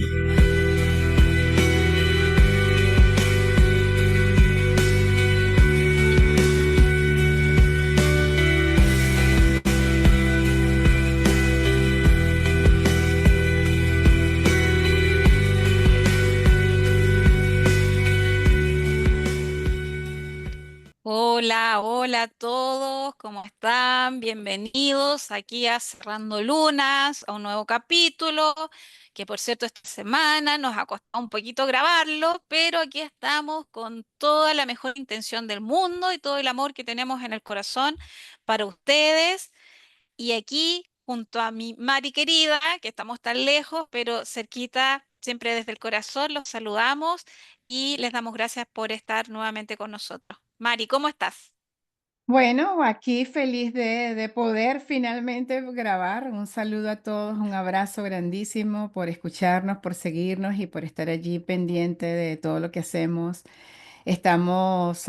Hola, hola a todos, ¿cómo están? Bienvenidos aquí a Cerrando Lunas, a un nuevo capítulo, que por cierto esta semana nos ha costado un poquito grabarlo, pero aquí estamos con toda la mejor intención del mundo y todo el amor que tenemos en el corazón para ustedes. Y aquí, junto a mi Mari querida, que estamos tan lejos, pero cerquita, siempre desde el corazón, los saludamos y les damos gracias por estar nuevamente con nosotros. Mari, ¿cómo estás? Bueno, aquí feliz de poder finalmente grabar. Un saludo a todos, un abrazo grandísimo por escucharnos, por seguirnos y por estar allí pendiente de todo lo que hacemos. Estamos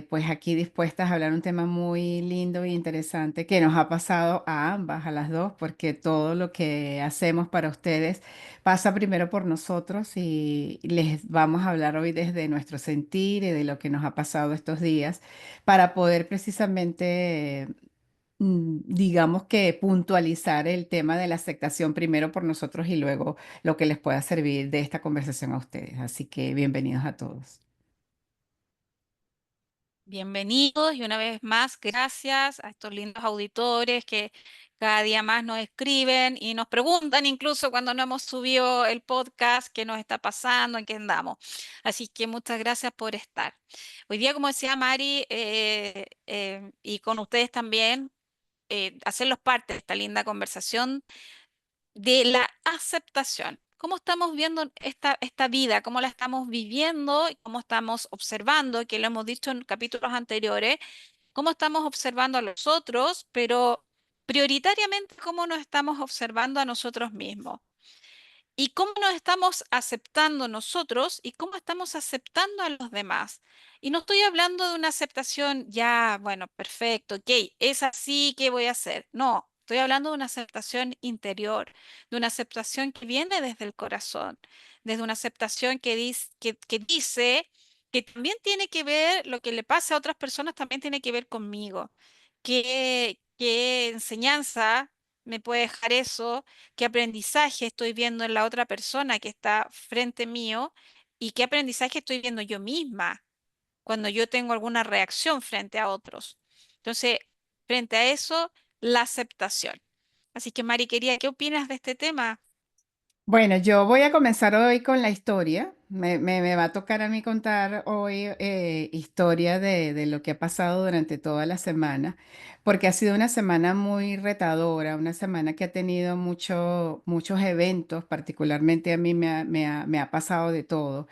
pues aquí dispuestas a hablar un tema muy lindo e interesante que nos ha pasado a ambas, a las dos, porque todo lo que hacemos para ustedes pasa primero por nosotros y les vamos a hablar hoy desde nuestro sentir y de lo que nos ha pasado estos días para poder precisamente, digamos que puntualizar el tema de la aceptación primero por nosotros y luego lo que les pueda servir de esta conversación a ustedes. Así que bienvenidos a todos. Bienvenidos y una vez más, gracias a estos lindos auditores que cada día más nos escriben y nos preguntan incluso cuando no hemos subido el podcast, qué nos está pasando, en qué andamos. Así que muchas gracias por estar. Hoy día, como decía Mari, y con ustedes también, hacerlos parte de esta linda conversación de la aceptación. ¿Cómo estamos viendo esta vida? ¿Cómo la estamos viviendo? Y ¿cómo estamos observando? Que lo hemos dicho en capítulos anteriores. ¿Cómo estamos observando a los otros? Pero prioritariamente, ¿cómo nos estamos observando a nosotros mismos? ¿Y cómo nos estamos aceptando nosotros y cómo estamos aceptando a los demás? Y no estoy hablando de una aceptación ya, bueno, perfecto, ok, es así, ¿qué voy a hacer? No, estoy hablando de una aceptación interior, de una aceptación que viene desde el corazón, desde una aceptación que dice que también tiene que ver, lo que le pasa a otras personas también tiene que ver conmigo. ¿Qué enseñanza me puede dejar eso? ¿Qué aprendizaje estoy viendo en la otra persona que está frente mío? ¿Y qué aprendizaje estoy viendo yo misma cuando yo tengo alguna reacción frente a otros? Entonces, frente a eso, la aceptación. Así que, Mari, quería, ¿qué opinas de este tema? Bueno, yo voy a comenzar hoy con la historia. Me va a tocar a mí contar hoy historia de lo que ha pasado durante toda la semana, porque ha sido una semana muy retadora, una semana que ha tenido muchos eventos, particularmente a mí me ha pasado de todo.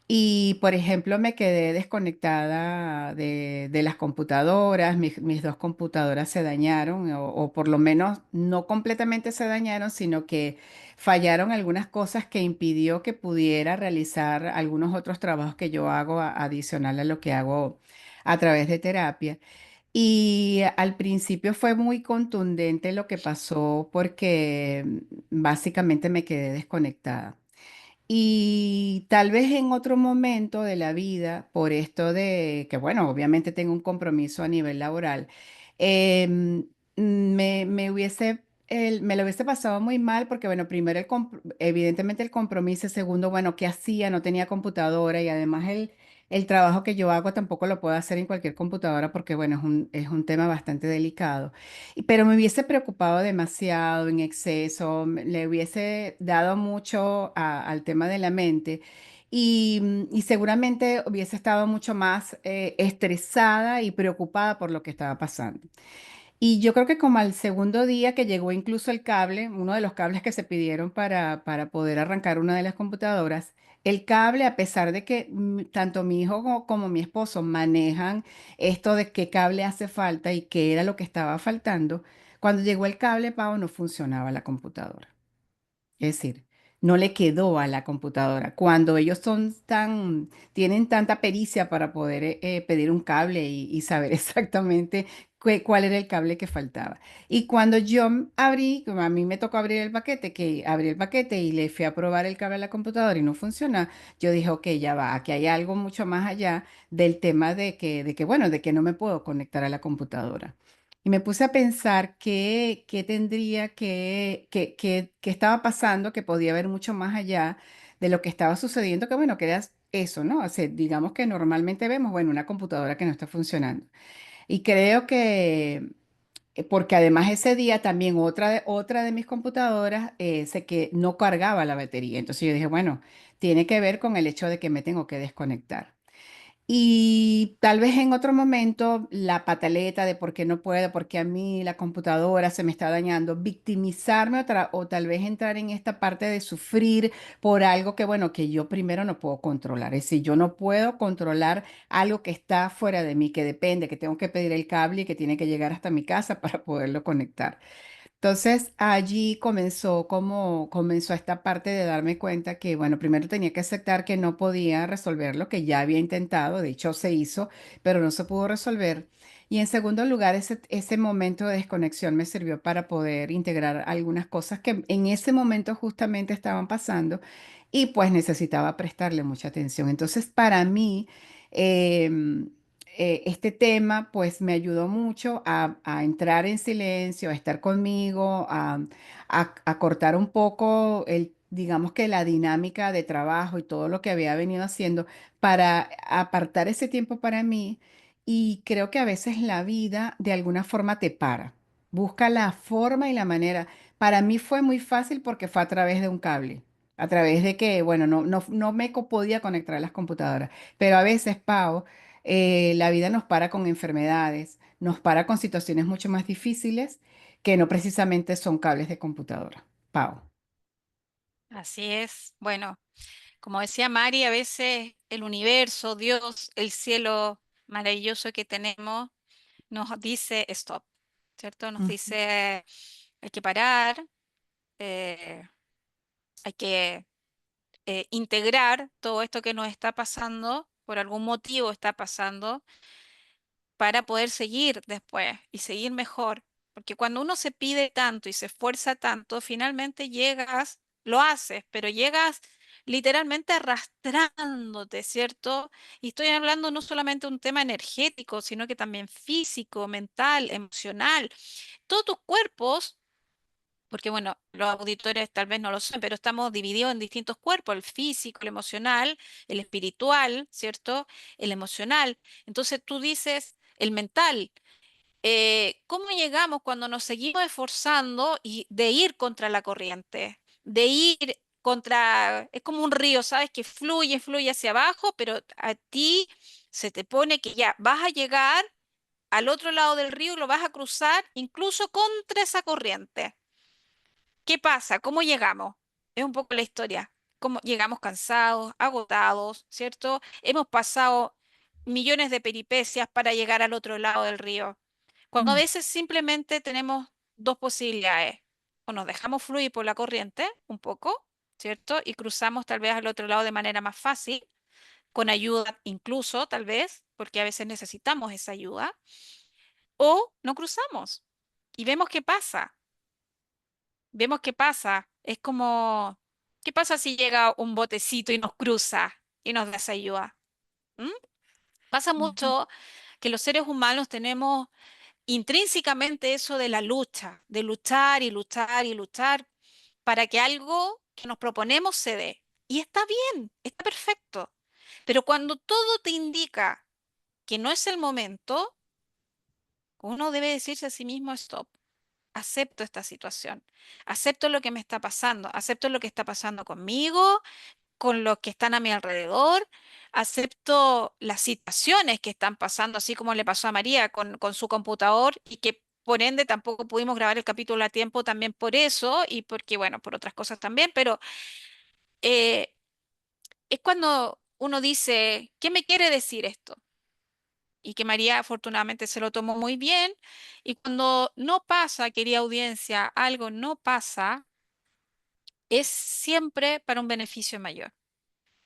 Y, por ejemplo, me quedé desconectada de las computadoras, mis dos computadoras se dañaron, o por lo menos no completamente se dañaron, sino que fallaron algunas cosas que impidió que pudiera realizar algunos otros trabajos que yo hago adicional a lo que hago a través de terapia. Y al principio fue muy contundente lo que pasó porque básicamente me quedé desconectada. Y tal vez en otro momento de la vida, por esto de que, bueno, obviamente tengo un compromiso a nivel laboral, em, me lo hubiese pasado muy mal porque, bueno, primero, evidentemente el compromiso, segundo, bueno, ¿qué hacía? No tenía computadora y además el trabajo que yo hago tampoco lo puedo hacer en cualquier computadora porque, bueno, es un tema bastante delicado. Pero me hubiese preocupado demasiado en exceso, le hubiese dado mucho al tema de la mente y seguramente hubiese estado mucho más estresada y preocupada por lo que estaba pasando. Y yo creo que como al segundo día que llegó incluso el cable, uno de los cables que se pidieron para poder arrancar una de las computadoras, el cable, a pesar de que tanto mi hijo como mi esposo manejan esto de qué cable hace falta y qué era lo que estaba faltando, cuando llegó el cable, Pau, no funcionaba la computadora. Es decir, no le quedó a la computadora. Cuando ellos tienen tanta pericia para poder pedir un cable y saber exactamente cuál era el cable que faltaba. Y cuando yo abrí, como a mí me tocó abrir el paquete, que abrí el paquete y le fui a probar el cable a la computadora y no funciona, yo dije, ok, ya va, aquí hay algo mucho más allá del tema bueno, de que no me puedo conectar a la computadora. Y me puse a pensar qué tendría que estaba pasando, que podía haber mucho más allá de lo que estaba sucediendo, que bueno, que era eso, ¿no? O sea, digamos que normalmente vemos, bueno, una computadora que no está funcionando. Y creo que, porque además ese día también otra de mis computadoras sé que no cargaba la batería. Entonces yo dije, bueno, tiene que ver con el hecho de que me tengo que desconectar. Y tal vez en otro momento la pataleta de por qué no puedo, por qué a mí la computadora se me está dañando, victimizarme o tal vez entrar en esta parte de sufrir por algo que, bueno, que yo primero no puedo controlar. Es decir, yo no puedo controlar algo que está fuera de mí, que depende, que tengo que pedir el cable y que tiene que llegar hasta mi casa para poderlo conectar. Entonces allí comenzó esta parte de darme cuenta que, bueno, primero tenía que aceptar que no podía resolver lo que ya había intentado, de hecho se hizo, pero no se pudo resolver. Y en segundo lugar, ese momento de desconexión me sirvió para poder integrar algunas cosas que en ese momento justamente estaban pasando y pues necesitaba prestarle mucha atención. Entonces, para mí, em, este tema pues me ayudó mucho a entrar en silencio, a estar conmigo, a cortar un poco digamos que la dinámica de trabajo y todo lo que había venido haciendo para apartar ese tiempo para mí. Y creo que a veces la vida de alguna forma te para. Busca la forma y la manera. Para mí fue muy fácil porque fue a través de un cable. A través de que, bueno, no me podía conectar a las computadoras. Pero a veces, Pau, la vida nos para con enfermedades, nos para con situaciones mucho más difíciles que no precisamente son cables de computadora. Pau. Así es. Bueno, como decía Mari, a veces el universo, Dios, el cielo maravilloso que tenemos, nos dice stop, ¿cierto? Nos Ujú, dice hay que parar, eh, hay que integrar todo esto que nos está pasando, por algún motivo está pasando, para poder seguir después y seguir mejor. Porque cuando uno se pide tanto y se esfuerza tanto, finalmente llegas, lo haces, pero llegas literalmente arrastrándote, ¿cierto? Y estoy hablando no solamente de un tema energético, sino que también físico, mental, emocional. Todos tus cuerpos, porque bueno, los auditores tal vez no lo saben, pero estamos divididos en distintos cuerpos, el físico, el emocional, el espiritual, ¿cierto? El emocional. Entonces tú dices, el mental. ¿Cómo llegamos cuando nos seguimos esforzando y de ir contra la corriente? De ir contra, es como un río, ¿sabes? Que fluye, fluye hacia abajo, pero a ti se te pone que ya vas a llegar al otro lado del río y lo vas a cruzar incluso contra esa corriente. ¿Qué pasa? ¿Cómo llegamos? Es un poco la historia. ¿Cómo llegamos cansados, agotados, ¿cierto? Hemos pasado millones de peripecias para llegar al otro lado del río. Cuando a mm, veces simplemente tenemos dos posibilidades. O nos dejamos fluir por la corriente un poco, ¿cierto? Y cruzamos tal vez al otro lado de manera más fácil, con ayuda incluso, tal vez, porque a veces necesitamos esa ayuda. O no cruzamos y vemos qué pasa. Vemos qué pasa. Es como, ¿qué pasa si llega un botecito y nos cruza y nos da esa ayuda? ¿Mm? Pasa ujú, mucho que los seres humanos tenemos intrínsecamente eso de la lucha, de luchar y luchar y luchar para que algo que nos proponemos se dé. Y está bien, está perfecto. Pero cuando todo te indica que no es el momento, uno debe decirse a sí mismo, stop, acepto esta situación, acepto lo que me está pasando, acepto lo que está pasando conmigo, con los que están a mi alrededor, acepto las situaciones que están pasando, así como le pasó a María con su computador y que por ende tampoco pudimos grabar el capítulo a tiempo también por eso y porque, bueno, por otras cosas también, pero eh, es cuando uno dice, ¿qué me quiere decir esto? Y que María afortunadamente se lo tomó muy bien. Y cuando no pasa, querida audiencia, algo no pasa, es siempre para un beneficio mayor.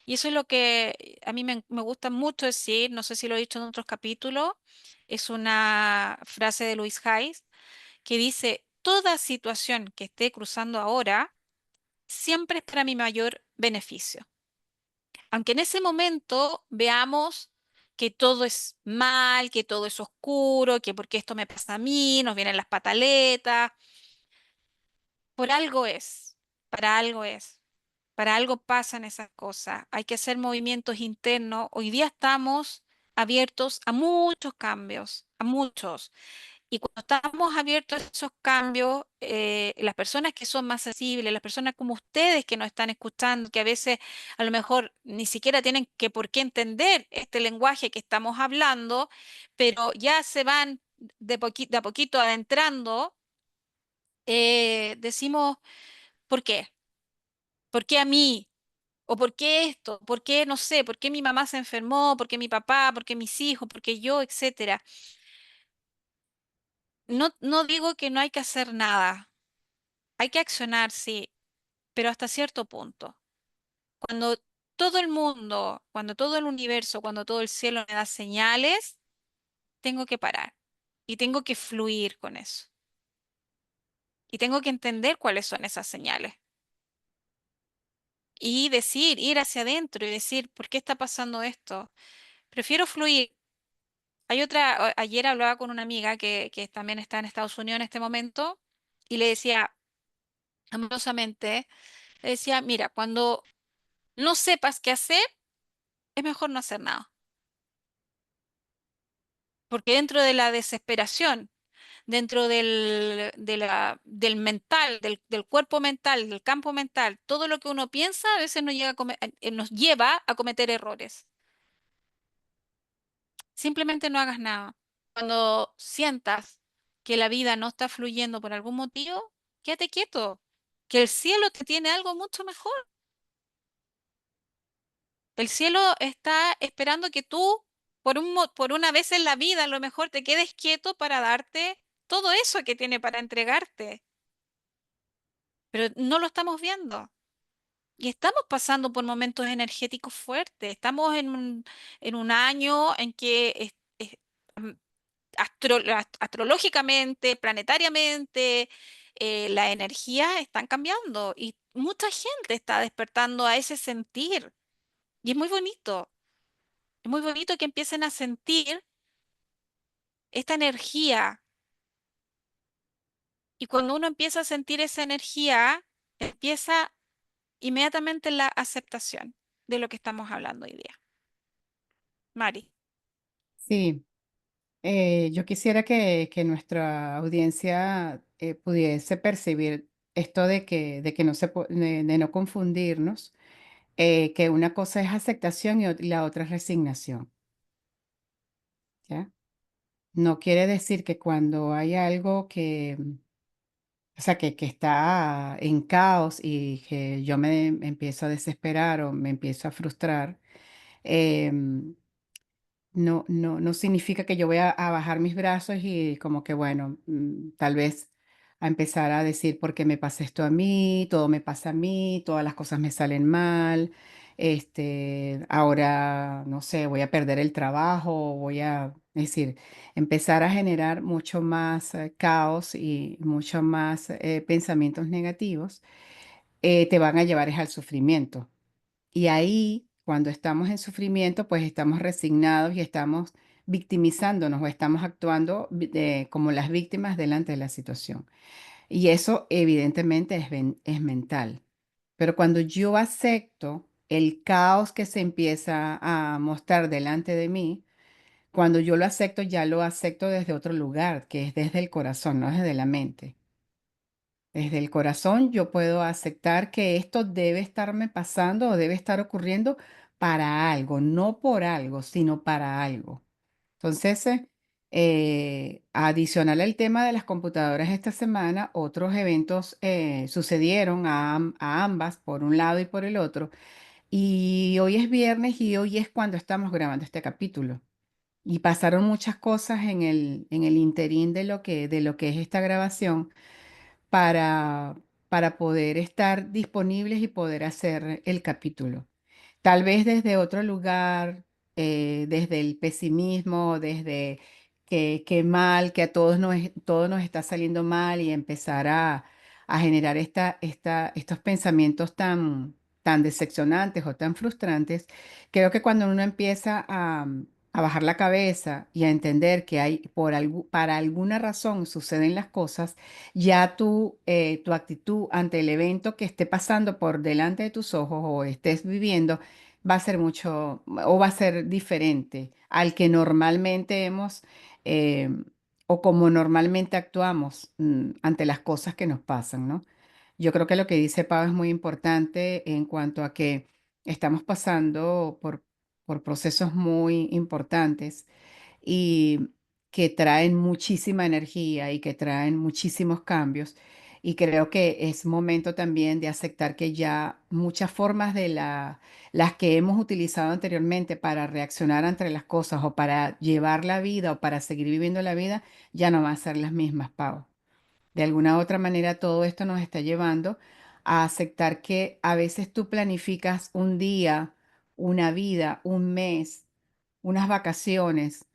Y eso es lo que a mí me gusta mucho decir, no sé si lo he dicho en otros capítulos, es una frase de Luis Hayes que dice, toda situación que esté cruzando ahora siempre es para mi mayor beneficio. Aunque en ese momento veamos que todo es mal, que todo es oscuro, que porque esto me pasa a mí, nos vienen las pataletas, por algo es, para algo es. Para algo pasan esas cosas. Hay que hacer movimientos internos. Hoy día estamos abiertos a muchos cambios, a muchos. Y cuando estamos abiertos a esos cambios, las personas que son más sensibles, las personas como ustedes que nos están escuchando, que a veces a lo mejor ni siquiera tienen que por qué entender este lenguaje que estamos hablando, pero ya se van de a poquito adentrando, decimos, ¿por qué? ¿Por qué a mí? ¿O por qué esto? ¿Por qué no sé? ¿Por qué mi mamá se enfermó? ¿Por qué mi papá? ¿Por qué mis hijos? ¿Por qué yo? Etcétera. No, no digo que no hay que hacer nada. Hay que accionar, sí, pero hasta cierto punto. Cuando todo el mundo, cuando todo el universo, cuando todo el cielo me da señales, tengo que parar y tengo que fluir con eso. Y tengo que entender cuáles son esas señales. Y decir, ir hacia adentro y decir, ¿por qué está pasando esto? Prefiero fluir. Hay otra, ayer hablaba con una amiga que también está en Estados Unidos en este momento y le decía amorosamente, le decía, mira, cuando no sepas qué hacer, es mejor no hacer nada, porque dentro de la desesperación, dentro del mental, del cuerpo mental, del campo mental, todo lo que uno piensa a veces nos nos lleva a cometer errores. Simplemente no hagas nada. Cuando sientas que la vida no está fluyendo por algún motivo, quédate quieto, que el cielo te tiene algo mucho mejor. El cielo está esperando que tú, por una vez en la vida, a lo mejor te quedes quieto para darte todo eso que tiene para entregarte. Pero no lo estamos viendo. Y estamos pasando por momentos energéticos fuertes. Estamos en un año en que astrológicamente, planetariamente, las energías están cambiando y mucha gente está despertando a ese sentir. Y es muy bonito que empiecen a sentir esta energía. Y cuando uno empieza a sentir esa energía, empieza inmediatamente la aceptación de lo que estamos hablando hoy día. Mari. Sí, yo quisiera que nuestra audiencia pudiese percibir esto de que no de no confundirnos, que una cosa es aceptación y la otra es resignación, ¿ya? No quiere decir que cuando hay algo o sea, que está en caos y que yo me empiezo a desesperar o me empiezo a frustrar, em, no significa que yo voy a bajar mis brazos y como que, bueno, tal vez a empezar a decir por qué me pasa esto a mí, todo me pasa a mí, todas las cosas me salen mal, ahora, no sé, voy a perder el trabajo, es decir, empezar a generar mucho más caos y mucho más pensamientos negativos, te van a llevar es al sufrimiento. Y ahí, cuando estamos en sufrimiento, pues estamos resignados y estamos victimizándonos o estamos actuando como las víctimas delante de la situación. Y eso evidentemente es mental. Pero cuando yo acepto el caos que se empieza a mostrar delante de mí, cuando yo lo acepto, ya lo acepto desde otro lugar, que es desde el corazón, no desde la mente. Desde el corazón yo puedo aceptar que esto debe estarme pasando o debe estar ocurriendo para algo, no por algo, sino para algo. Entonces, adicional al tema de las computadoras esta semana, otros eventos sucedieron a ambas, por un lado y por el otro. Y hoy es viernes y hoy es cuando estamos grabando este capítulo. Y pasaron muchas cosas en el interín de lo que es esta grabación para poder estar disponibles y poder hacer el capítulo. Tal vez desde otro lugar, desde el pesimismo, desde que mal, que a todos todo nos está saliendo mal y empezar a generar estos pensamientos tan decepcionantes o tan frustrantes. Creo que cuando uno empieza a bajar la cabeza y a entender que hay para alguna razón suceden las cosas, ya tu actitud ante el evento que esté pasando por delante de tus ojos o estés viviendo va a ser mucho o va a ser diferente al que normalmente hemos eh, o como normalmente actuamos ante las cosas que nos pasan, ¿no? Yo creo que lo que dice Pau es muy importante en cuanto a que estamos pasando por procesos muy importantes y que traen muchísima energía y que traen muchísimos cambios. Y creo que es momento también de aceptar que ya muchas formas de las que hemos utilizado anteriormente para reaccionar ante las cosas o para llevar la vida o para seguir viviendo la vida, ya no van a ser las mismas, Pau. De alguna u otra manera, todo esto nos está llevando a aceptar que a veces tú planificas un día, una vida, un mes, unas vacaciones,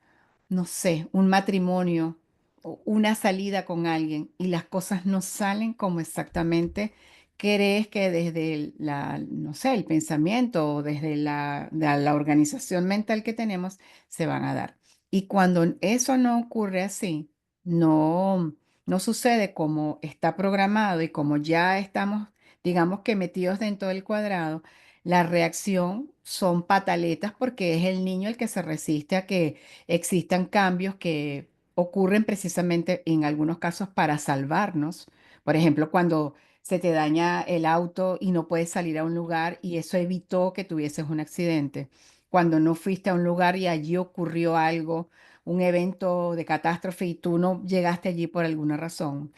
no sé, un matrimonio, o una salida con alguien y las cosas no salen como exactamente crees que desde no sé, el pensamiento o desde la organización mental que tenemos se van a dar. Y cuando eso no ocurre así, no sucede como está programado y como ya estamos, digamos que metidos dentro del cuadrado, la reacción son pataletas porque es el niño el que se resiste a que existan cambios que ocurren precisamente en algunos casos para salvarnos. Por ejemplo, cuando se te daña el auto y no puedes salir a un lugar y eso evitó que tuvieses un accidente. Cuando no fuiste a un lugar y allí ocurrió algo, un evento de catástrofe y tú no llegaste allí por alguna razón.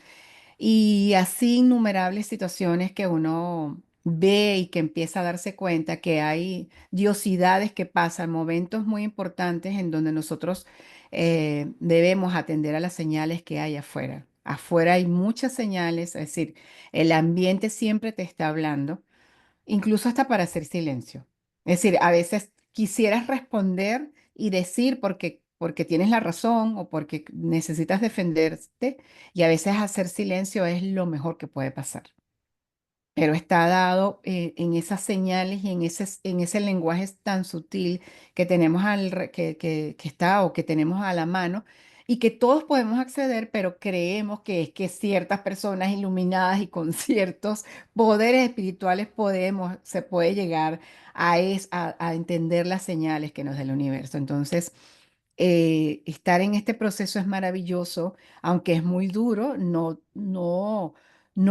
Y así innumerables situaciones que uno ve y que empieza a darse cuenta que hay diosidades que pasan, momentos muy importantes en donde nosotros debemos atender a las señales que hay afuera. Afuera hay muchas señales, es decir, el ambiente siempre te está hablando, incluso hasta para hacer silencio. Es decir, a veces quisieras responder y decir porque tienes la razón o porque necesitas defenderte y a veces hacer silencio es lo mejor que puede pasar. Pero está dado en esas señales y en ese lenguaje tan sutil que tenemos que está o que tenemos a la mano y que todos podemos acceder, pero creemos que es que ciertas personas iluminadas y con ciertos poderes espirituales se puede llegar a entender las señales que nos da el universo. Entonces, estar en este proceso es maravilloso, aunque es muy duro, no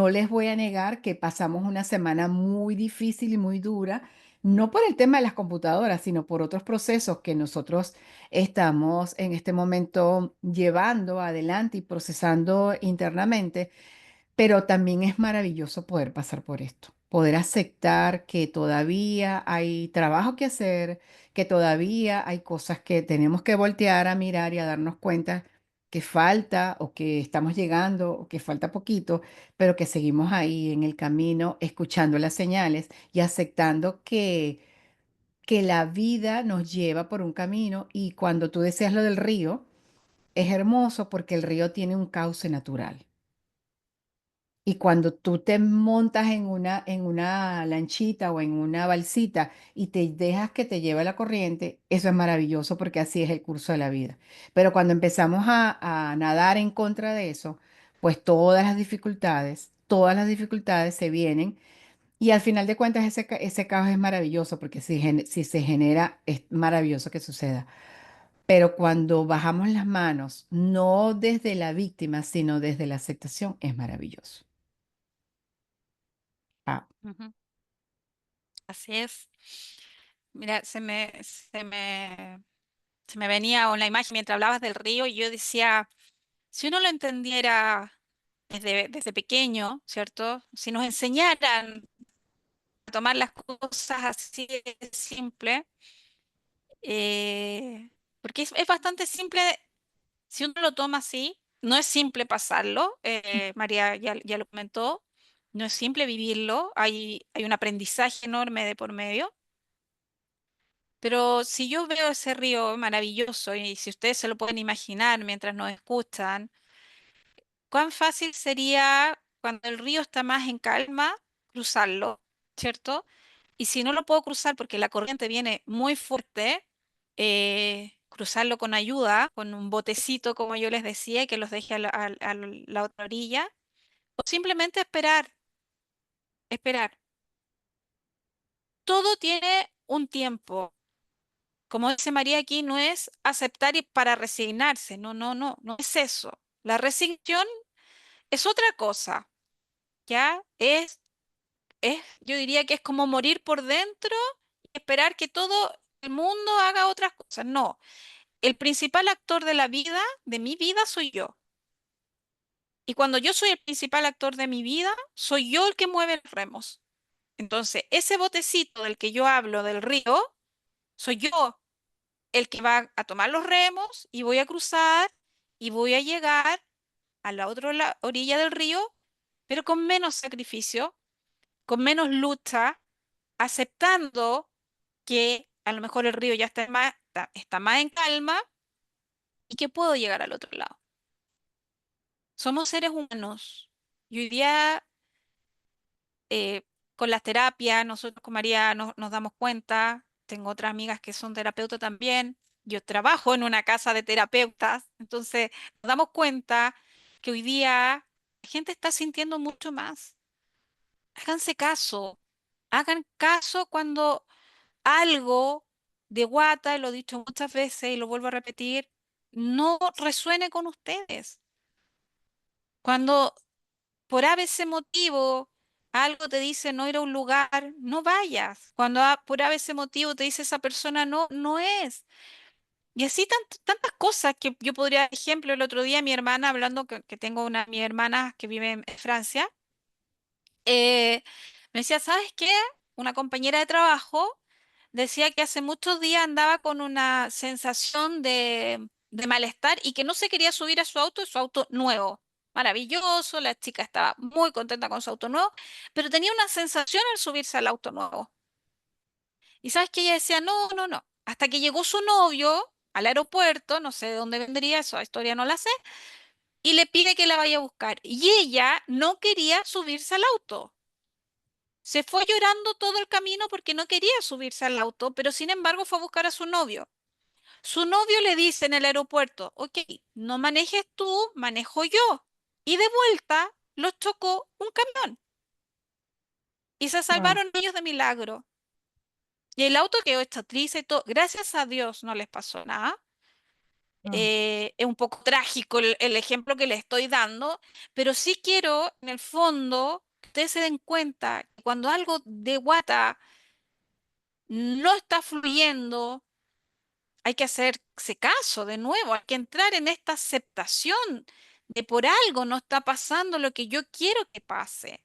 les voy a negar que pasamos una semana muy difícil y muy dura, no por el tema de las computadoras, sino por otros procesos que nosotros estamos en este momento llevando adelante y procesando internamente, pero también es maravilloso poder pasar por esto, poder aceptar que todavía hay trabajo que hacer, que todavía hay cosas que tenemos que voltear a mirar y a darnos cuenta que falta o que estamos llegando o que falta poquito, pero que seguimos ahí en el camino, escuchando las señales y aceptando que la vida nos lleva por un camino y cuando tú decías lo del río, es hermoso porque el río tiene un cauce natural. Y cuando tú te montas en una lanchita o en una balsita y te dejas que te lleve la corriente, eso es maravilloso porque así es el curso de la vida. Pero cuando empezamos a nadar en contra de eso, pues todas las dificultades se vienen y al final de cuentas ese caos es maravilloso porque si se genera, es maravilloso que suceda. Pero cuando bajamos las manos, no desde la víctima, sino desde la aceptación, es maravilloso. Ah. Ujú. Así es. Mira, se me venía una imagen mientras hablabas del río y yo decía, si uno lo entendiera desde pequeño, ¿cierto? Si nos enseñaran a tomar las cosas así de simple, eh, porque es bastante simple, si uno lo toma así, no es simple pasarlo, María ya lo comentó, No es simple vivirlo, hay un aprendizaje enorme de por medio, pero si yo veo ese río maravilloso y si ustedes se lo pueden imaginar mientras nos escuchan, cuán fácil sería cuando el río está más en calma cruzarlo, ¿cierto? Y si no lo puedo cruzar porque la corriente viene muy fuerte, cruzarlo con ayuda, con un botecito, como yo les decía, que los deje a la otra orilla, o simplemente esperar, esperar. Todo tiene un tiempo. Como dice María aquí, no es aceptar y para resignarse. No, no, no, no es eso. La resignación es otra cosa, ¿ya? Yo diría que es como morir por dentro y esperar que todo el mundo haga otras cosas. No, el principal actor de la vida, de mi vida, soy yo. Y cuando yo soy el principal actor de mi vida, soy yo el que mueve los remos. Entonces, ese botecito del que yo hablo, del río, soy yo el que va a tomar los remos y voy a cruzar y voy a llegar a la otra orilla del río, pero con menos sacrificio, con menos lucha, aceptando que a lo mejor el río ya está más en calma y que puedo llegar al otro lado. Somos seres humanos y hoy día eh, con las terapias, nosotros con María nos damos cuenta, tengo otras amigas que son terapeutas también, yo trabajo en una casa de terapeutas, entonces nos damos cuenta que hoy día la gente está sintiendo mucho más. Háganse caso, hagan caso cuando algo de guata, y lo he dicho muchas veces y lo vuelvo a repetir, no resuene con ustedes. Cuando por ABC motivo algo te dice no ir a un lugar, no vayas. Cuando por ABC motivo te dice esa persona no, no es. Y así tantas cosas que yo podría, dar ejemplo, el otro día mi hermana, hablando que tengo una mi hermana que vive en Francia, me decía, ¿sabes qué? Una compañera de trabajo decía que hace muchos días andaba con una sensación de malestar y que no se quería subir a su auto nuevo. Maravilloso, la chica estaba muy contenta con su auto nuevo, pero tenía una sensación al subirse al auto nuevo. Y sabes que ella decía, no, no, no. Hasta que llegó su novio al aeropuerto, no sé de dónde vendría, esa historia no la sé, y le pide que la vaya a buscar. Y ella no quería subirse al auto. Se fue llorando todo el camino porque no quería subirse al auto, pero sin embargo fue a buscar a su novio. Su novio le dice en el aeropuerto, ok, no manejes tú, manejo yo. Y de vuelta los chocó un camión y se Wow. salvaron ellos de milagro. Y el auto quedó hecho trizas y todo. Gracias a Dios no les pasó nada. Wow. Es un poco trágico el ejemplo que les estoy dando, pero sí quiero, en el fondo, que ustedes se den cuenta que cuando algo de guata no está fluyendo, hay que hacerse caso de nuevo, hay que entrar en esta aceptación de por algo no está pasando lo que yo quiero que pase.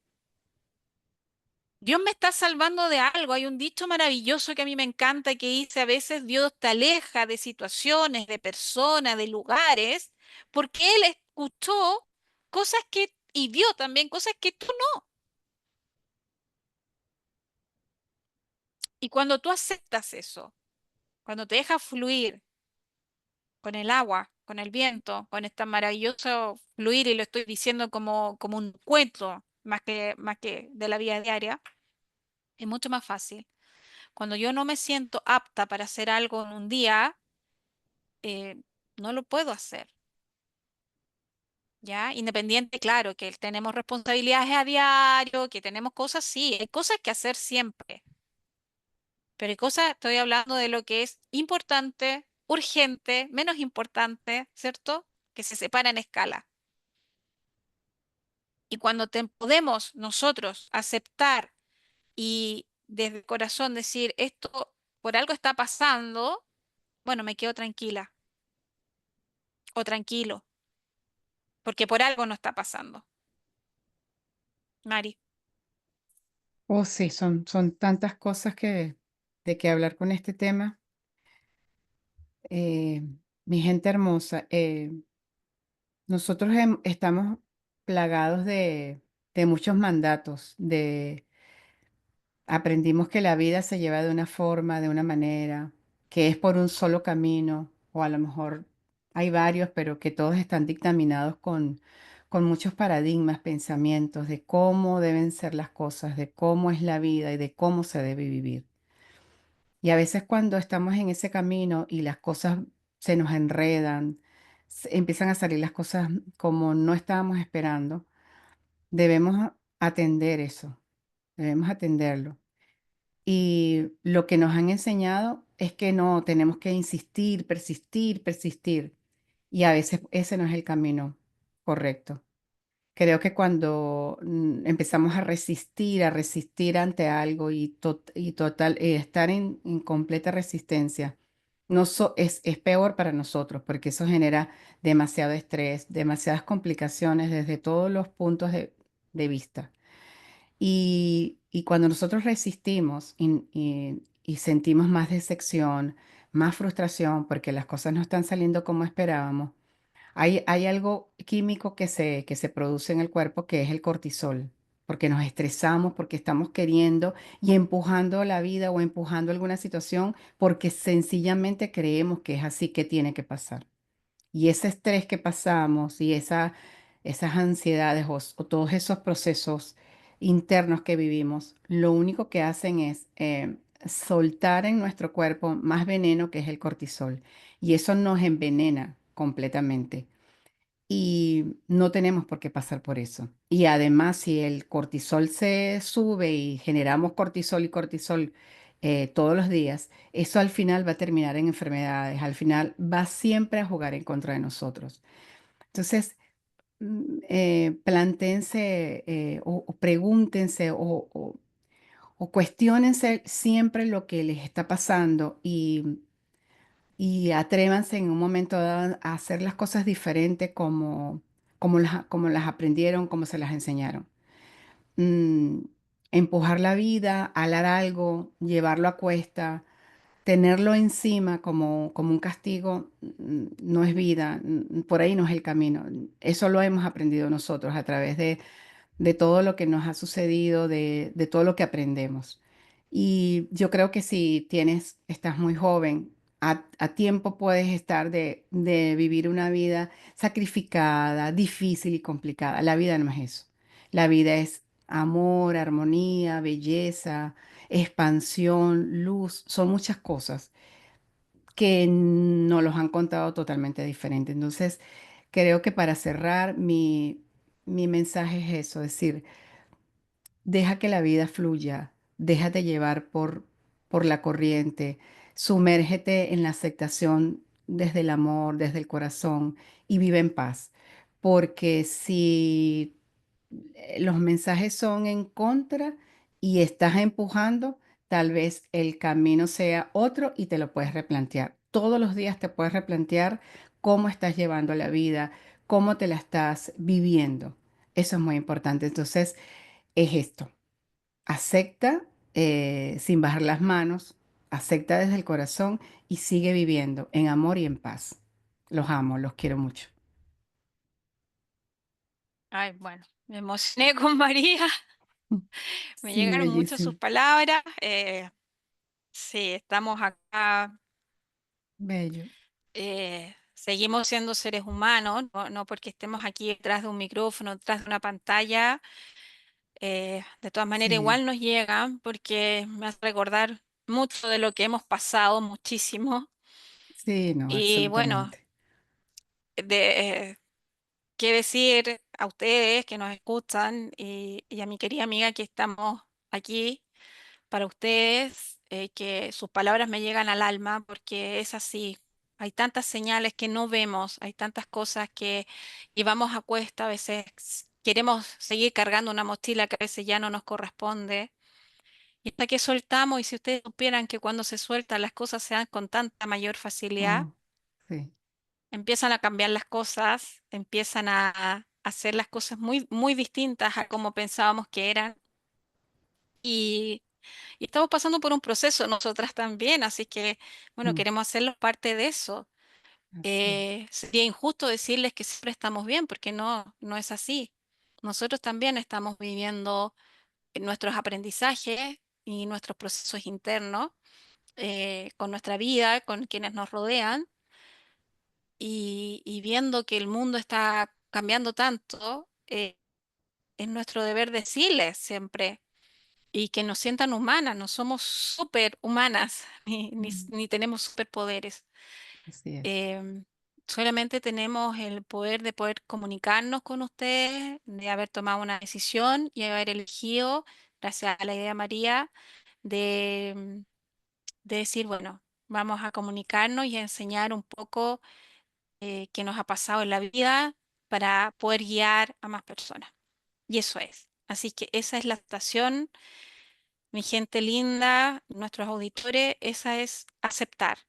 Dios me está salvando de algo. Hay un dicho maravilloso que a mí me encanta que dice a veces Dios te aleja de situaciones, de personas, de lugares, porque Él escuchó cosas y vio también cosas que tú no. Y cuando tú aceptas eso, cuando te dejas fluir, con el agua, con el viento, con este maravilloso fluir, y lo estoy diciendo como un cuento, más que de la vida diaria, es mucho más fácil. Cuando yo no me siento apta para hacer algo en un día, eh, no lo puedo hacer, ¿ya? Independiente, claro, que tenemos responsabilidades a diario, que tenemos cosas, sí, hay cosas que hacer siempre, pero hay cosas, estoy hablando de lo que es importante, urgente, menos importante, ¿cierto? Que se separa en escala. Y cuando podemos nosotros aceptar y desde el corazón decir, esto por algo está pasando, bueno, me quedo tranquila o tranquilo, porque por algo no está pasando. Mari, Oh, sí, son tantas cosas de que hablar con este tema. Eh, Mi gente hermosa, nosotros estamos plagados de muchos mandatos, de aprendimos que la vida se lleva de una forma, de una manera, que es por un solo camino, o a lo mejor hay varios, pero que todos están dictaminados con muchos paradigmas, pensamientos de cómo deben ser las cosas, de cómo es la vida y de cómo se debe vivir. Y a veces cuando estamos en ese camino y las cosas se nos enredan, empiezan a salir las cosas como no estábamos esperando, debemos atender eso, debemos atenderlo. Y lo que nos han enseñado es que no, tenemos que insistir, persistir, persistir. Y a veces ese no es el camino correcto. Creo que cuando empezamos a resistir ante algo y total, estar en completa resistencia, no es peor para nosotros porque eso genera demasiado estrés, demasiadas complicaciones desde todos los puntos de vista. Y cuando nosotros resistimos y sentimos más decepción, más frustración porque las cosas no están saliendo como esperábamos, hay algo químico que se produce en el cuerpo que es el cortisol, porque nos estresamos, porque estamos queriendo y empujando la vida o empujando alguna situación porque sencillamente creemos que es así que tiene que pasar. Y ese estrés que pasamos y esas ansiedades o todos esos procesos internos que vivimos, lo único que hacen es soltar en nuestro cuerpo más veneno que es el cortisol. Y eso nos envenena completamente. Y no tenemos por qué pasar por eso. Y además, si el cortisol se sube y generamos cortisol y cortisol todos los días, eso al final va a terminar en enfermedades, al final va siempre a jugar en contra de nosotros. Entonces, plantéense o pregúntense o cuestiónense siempre lo que les está pasando y atrévanse en un momento dado a hacer las cosas diferentes como las aprendieron, como se las enseñaron. Mm, empujar la vida, alar algo, llevarlo a cuesta, tenerlo encima como un castigo, no es vida, por ahí no es el camino. Eso lo hemos aprendido nosotros a través de todo lo que nos ha sucedido, de todo lo que aprendemos. Y yo creo que si estás muy joven, a tiempo puedes estar de vivir una vida sacrificada, difícil y complicada. La vida no es eso. La vida es amor, armonía, belleza, expansión, luz, son muchas cosas que nos los han contado totalmente diferente. Entonces, creo que para cerrar, mi mensaje es eso, es decir, deja que la vida fluya, déjate llevar por la corriente, sumérgete en la aceptación desde el amor, desde el corazón y vive en paz. Porque si los mensajes son en contra y estás empujando, tal vez el camino sea otro y te lo puedes replantear. Todos los días te puedes replantear cómo estás llevando la vida, cómo te la estás viviendo. Eso es muy importante. Entonces, es esto. Acepta sin bajar las manos, acepta desde el corazón y sigue viviendo en amor y en paz. Los amo, los quiero mucho. Ay, bueno, me emocioné con María, me Sí, llegaron muchas sus bellísimo. palabras. Sí, estamos acá, Bello. seguimos siendo seres humanos, no porque estemos aquí detrás de un micrófono, detrás de una pantalla. De todas maneras, Sí, igual nos llegan porque me hace recordar mucho de lo que hemos pasado, muchísimo. sí, no, Y bueno, absolutamente. de, qué decir a ustedes que nos escuchan y a mi querida amiga que estamos aquí para ustedes, que sus palabras me llegan al alma porque es así. Hay tantas señales que no vemos, hay tantas cosas que llevamos a cuesta, a veces queremos seguir cargando una mochila que a veces ya no nos corresponde. Y hasta que soltamos, y si ustedes supieran que cuando se sueltan las cosas se dan con tanta mayor facilidad, Oh, sí. empiezan a cambiar las cosas, empiezan a hacer las cosas muy, muy distintas a como pensábamos que eran. Y, y estamos pasando por un proceso nosotras también, así que, bueno, Mm, queremos hacerlos parte de eso. así es. Sería injusto decirles que siempre estamos bien, porque no, no es así. nosotros también estamos viviendo nuestros aprendizajes y nuestros procesos internos con nuestra vida, con quienes nos rodean y viendo que el mundo está cambiando tanto, es nuestro deber decirles siempre y que nos sientan humanas, no somos súper humanas Mm, ni tenemos superpoderes. así es, Em, Solamente tenemos el poder de poder comunicarnos con ustedes, de haber tomado una decisión y haber elegido, gracias a la idea María, de, de decir, bueno, vamos a comunicarnos y a enseñar un poco qué nos ha pasado en la vida para poder guiar a más personas. Y eso es. Así que esa es la estación, mi gente linda, nuestros auditores, esa es aceptar,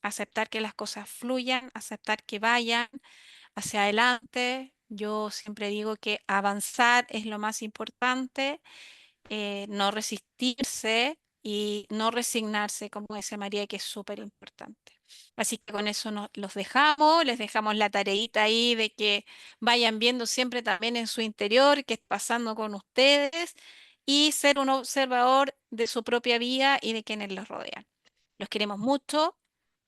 aceptar que las cosas fluyan, aceptar que vayan hacia adelante. Yo siempre digo que avanzar es lo más importante, no resistirse y no resignarse, como dice María, que es súper importante. Así que con eso los dejamos, les dejamos la tareita ahí de que vayan viendo siempre también en su interior qué está pasando con ustedes y ser un observador de su propia vida y de quienes los rodean. Los queremos mucho,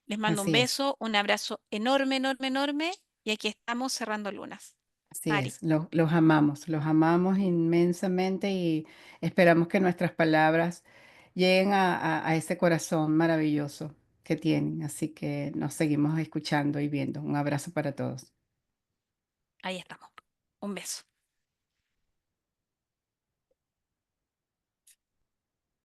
les mando un así es. beso, un abrazo enorme, enorme, enorme y aquí estamos cerrando lunas. Así Mari, es, los amamos inmensamente y esperamos que nuestras palabras lleguen a ese corazón maravilloso que tienen. Así que nos seguimos escuchando y viendo. Un abrazo para todos. ahí estamos. Un beso.